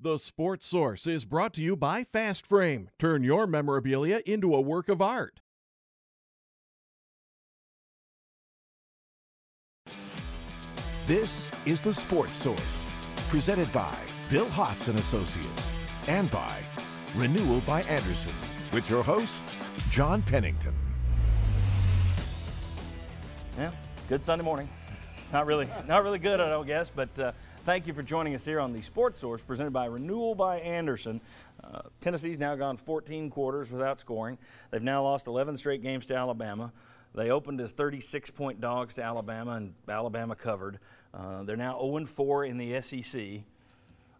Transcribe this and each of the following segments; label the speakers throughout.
Speaker 1: The Sports Source is brought to you by Fast Frame. Turn your memorabilia into a work of art.
Speaker 2: This is The Sports Source, presented by Bill Hotz and Associates, and by Renewal by Andersen, with your host, John Pennington.
Speaker 3: Yeah, good Sunday morning. Not really good, I don't guess, but thank you for joining us here on the Sports Source, presented by Renewal by Andersen. Tennessee's now gone 14 quarters without scoring. They've now lost 11 straight games to Alabama. They opened as 36-point dogs to Alabama, and Alabama covered. They're now 0-4 in the SEC.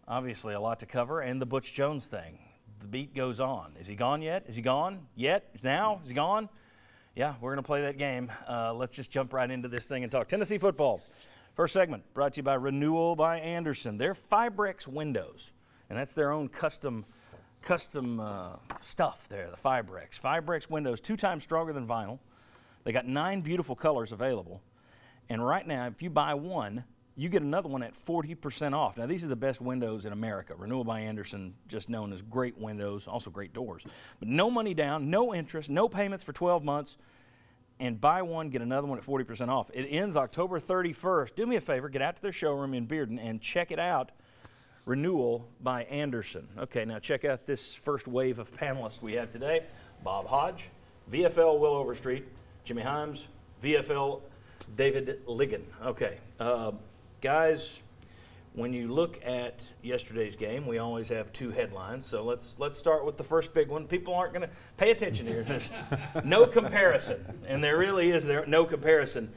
Speaker 3: Obviously a lot to cover, and the Butch Jones thing. The beat goes on. Is he gone yet? Is he gone yet? Now? Is he gone? Yeah, we're going to play that game. Let's just jump right into this thing and talk Tennessee football. First segment brought to you by Renewal by Andersen. They're Fibrex windows, and that's their own custom stuff there, the Fibrex. Fibrex windows, 2 times stronger than vinyl. They got 9 beautiful colors available. And right now, if you buy one, you get another one at 40% off. Now, these are the best windows in America. Renewal by Andersen, just known as great windows, also great doors. But no money down, no interest, no payments for 12 months. And buy one, get another one at 40% off. It ends October 31st. Do me a favor, get out to their showroom in Bearden and check it out. Renewal by Andersen. Okay, now check out this first wave of panelists we have today. Bob Hodge, VFL Will Overstreet, Jimmy Himes, VFL David Ligon. Okay, guys, when you look at yesterday's game, we always have 2 headlines. So let's start with the first big one. People aren't going to pay attention here. There's no comparison, and there really is no comparison.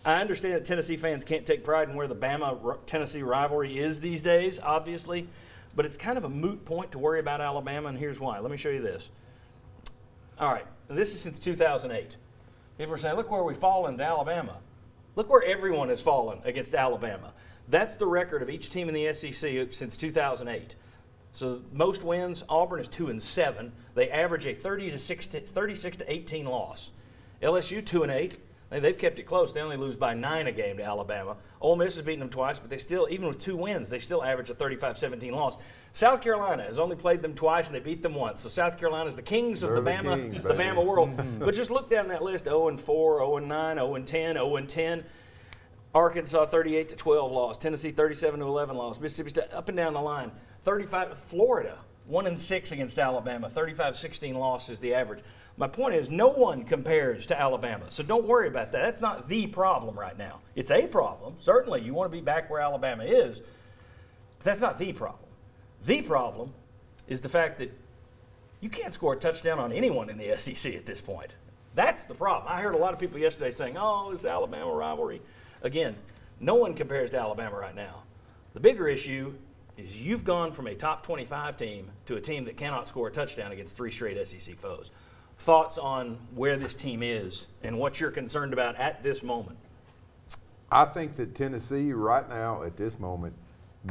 Speaker 3: I understand that Tennessee fans can't take pride in where the Bama-Tennessee rivalry is these days, obviously, but it's kind of a moot point to worry about Alabama, and here's why. Let me show you this. All right, this is since 2008. People are saying, look where we've fallen to Alabama. Look where everyone has fallen against Alabama. That's the record of each team in the SEC since 2008. So most wins, Auburn is 2-7. They average a 36 to 18 loss. LSU 2-8. They've kept it close. They only lose by 9 a game to Alabama. Ole Miss has beaten them twice, but they still, even with 2 wins, they still average a 35-17 loss. South Carolina has only played them twice, and they beat them once. So South Carolina is the kings of the Bama world. But just look down that list: 0-4, 0-9, 0-10, 0-10. Arkansas 38-12 loss. Tennessee 37-11 loss. Mississippi State up and down the line. 35. Florida 1-6 against Alabama. 35-16 loss is the average. My point is, no one compares to Alabama, so don't worry about that. That's not the problem right now. It's a problem. Certainly, you want to be back where Alabama is, but that's not the problem. The problem is the fact that you can't score a touchdown on anyone in the SEC at this point. That's the problem. I heard a lot of people yesterday saying, oh, it's Alabama rivalry. Again, no one compares to Alabama right now. The bigger issue is you've gone from a top 25 team to a team that cannot score a touchdown against 3 straight SEC foes. Thoughts on where this team is and what you're concerned about at this moment?
Speaker 4: I think that Tennessee right now at this moment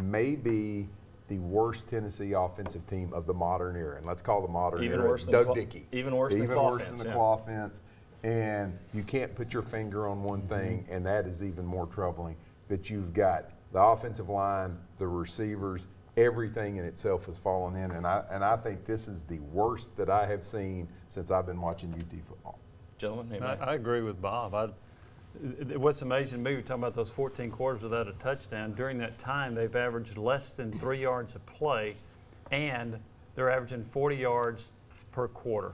Speaker 4: may be the worst Tennessee offensive team of the modern era. And let's call the modern
Speaker 3: even
Speaker 4: era
Speaker 3: worse than
Speaker 4: Doug Dickey.
Speaker 3: Even worse than the claw offense.
Speaker 4: And you can't put your finger on one thing, and that is even more troubling, that you've got the offensive line, the receivers, everything in itself has fallen in, and I think this is the worst that I have seen since I've been watching UT football.
Speaker 3: Gentlemen,
Speaker 5: I agree with Bob. What's amazing to me, we're talking about those 14 quarters without a touchdown. During that time, they've averaged less than 3 yards a play, and they're averaging 40 yards per quarter.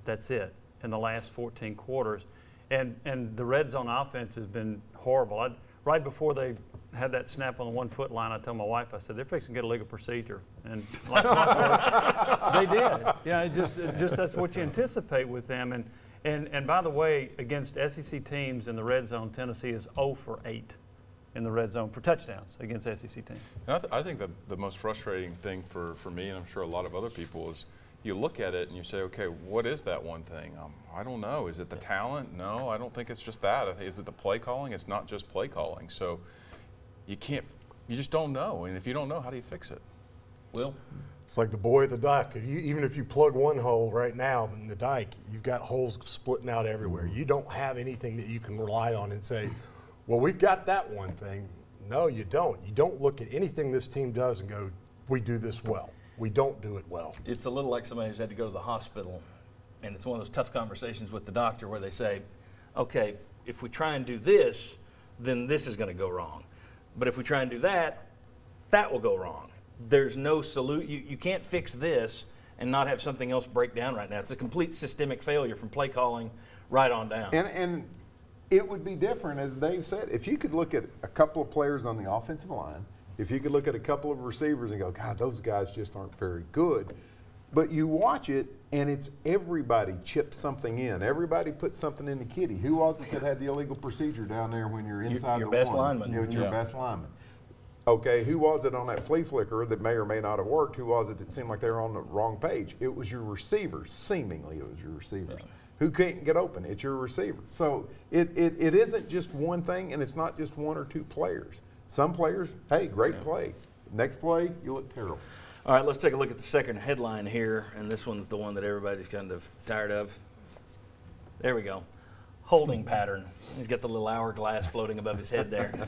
Speaker 5: That's it in the last 14 quarters. And the red zone offense has been horrible. Right before they had that snap on the 1 foot line, I told my wife, I said, they're fixing to get a legal procedure. And like they did. Yeah, just that's what you anticipate with them. And by the way, against SEC teams in the red zone, Tennessee is 0 for 8 in the red zone for touchdowns against SEC teams.
Speaker 6: I think that the most frustrating thing for me, and I'm sure a lot of other people, is you look at it and you say, okay, what is that one thing? I don't know. Is it the talent? No, I don't think it's just that. Is it the play calling? It's not just play calling. So you just don't know. And if you don't know, how do you fix it?
Speaker 3: Will?
Speaker 7: It's like the boy at the dike. Even if you plug one hole right now in the dike, you've got holes splitting out everywhere. You don't have anything that you can rely on and say, well, we've got that one thing. No, you don't. You don't look at anything this team does and go, we do this well. We don't do it well.
Speaker 3: It's a little like somebody who's had to go to the hospital, and it's one of those tough conversations with the doctor where they say, okay, if we try and do this, then this is going to go wrong. But if we try and do that, that will go wrong. There's no solution. You can't fix this and not have something else break down right now. It's a complete systemic failure from play calling right on down.
Speaker 4: And it would be different, as Dave said, if you could look at a couple of players on the offensive line, if you could look at a couple of receivers and go, God, those guys just aren't very good. But you watch it, and it's everybody chipped something in. Everybody put something in the kitty. Who was it that had the illegal procedure down there when you're inside
Speaker 3: your
Speaker 4: the
Speaker 3: best
Speaker 4: one?
Speaker 3: lineman.
Speaker 4: It was your best lineman. Okay, who was it on that flea flicker that may or may not have worked? Who was it that seemed like they were on the wrong page? It was your receivers. Seemingly it was your receivers. Yeah. Who can't get open? It's your receiver. So it isn't just one thing, and it's not just one or two players. Some players, hey, great play. Next play, you look terrible.
Speaker 3: All right, let's take a look at the second headline here, and this one's the one that everybody's kind of tired of. There we go. Holding pattern. He's got the little hourglass floating above his head there.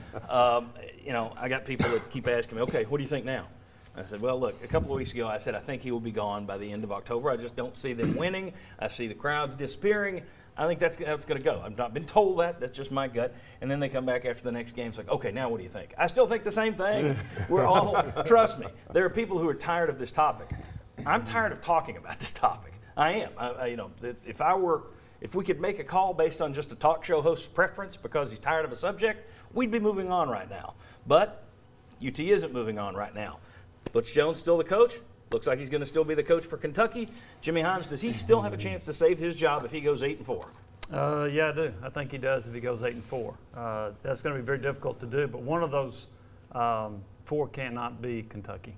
Speaker 3: You know, I got people that keep asking me, okay, what do you think now? I said, well, look, a couple of weeks ago I said I think he will be gone by the end of October. I just don't see them winning. I see the crowds disappearing. I think that's how it's going to go. I've not been told that. That's just my gut. And then they come back after the next game. It's like, okay, now what do you think? I still think the same thing. We're all, trust me, there are people who are tired of this topic. I'm tired of talking about this topic. I am. You know, if we could make a call based on just a talk show host's preference because he's tired of a subject, we'd be moving on right now. But UT isn't moving on right now. Butch Jones still the coach. Looks like he's going to still be the coach for Kentucky. Jimmy Hyams, does he still have a chance to save his job if he goes 8-4?
Speaker 5: Yeah, I do. I think he does if he goes 8-4. That's going to be very difficult to do, but one of those four cannot be Kentucky.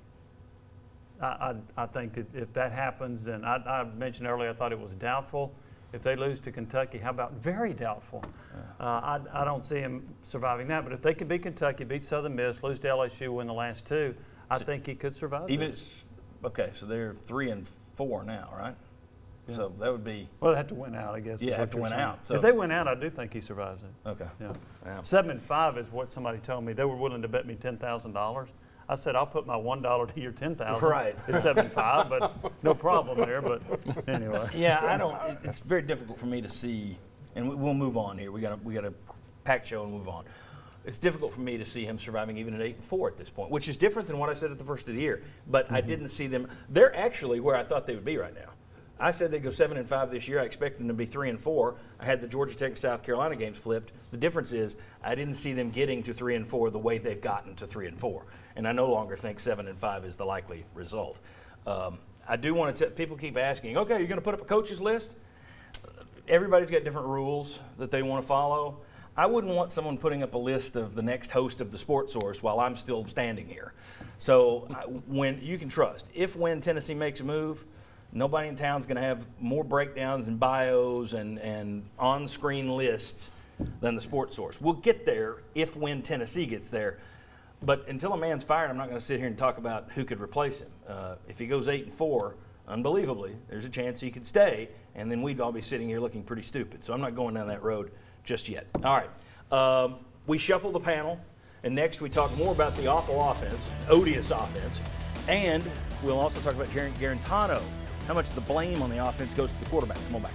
Speaker 5: I think that if that happens, and I mentioned earlier I thought it was doubtful. If they lose to Kentucky, how about very doubtful? I don't see him surviving that, but if they could beat Kentucky, beat Southern Miss, lose to LSU, win the last two, I think he could survive this.
Speaker 3: Okay, so they're 3-4 now, right? Yeah. So that would be.
Speaker 5: Well, they have to win out, I guess.
Speaker 3: Yeah, have to win out. So
Speaker 5: if they win out, I do think he survives it.
Speaker 3: Okay.
Speaker 5: Yeah.
Speaker 3: Yeah.
Speaker 5: 7-5 is what somebody told me. They were willing to bet me $10,000. I said, I'll put my $1 to your $10,000. Right. It's 7-5, but no problem there. But anyway.
Speaker 3: Yeah, I don't. It's very difficult for me to see, and we'll move on here. We got a packed show and move on. It's difficult for me to see him surviving even at 8-4 at this point, which is different than what I said at the first of the year. But I didn't see them. They're actually where I thought they would be right now. I said they'd go 7-5 this year. I expected them to be 3-4. I had the Georgia Tech and South Carolina games flipped. The difference is I didn't see them getting to 3-4 the way they've gotten to 3-4, and I no longer think 7-5 is the likely result. I do want to. People keep asking, okay, you're going to put up a coaches list? Everybody's got different rules that they want to follow. I wouldn't want someone putting up a list of the next host of the Sports Source while I'm still standing here. So when you can trust, when Tennessee makes a move, nobody in town is going to have more breakdowns and bios and on-screen lists than the Sports Source. We'll get there when Tennessee gets there. But until a man's fired, I'm not going to sit here and talk about who could replace him. If he goes 8-4, unbelievably, there's a chance he could stay, and then we'd all be sitting here looking pretty stupid. So I'm not going down that road just yet. All right. We shuffle the panel, and next we talk more about the awful offense, odious offense, and we'll also talk about Jarrett Guarantano. How much of the blame on the offense goes to the quarterback? Come on back.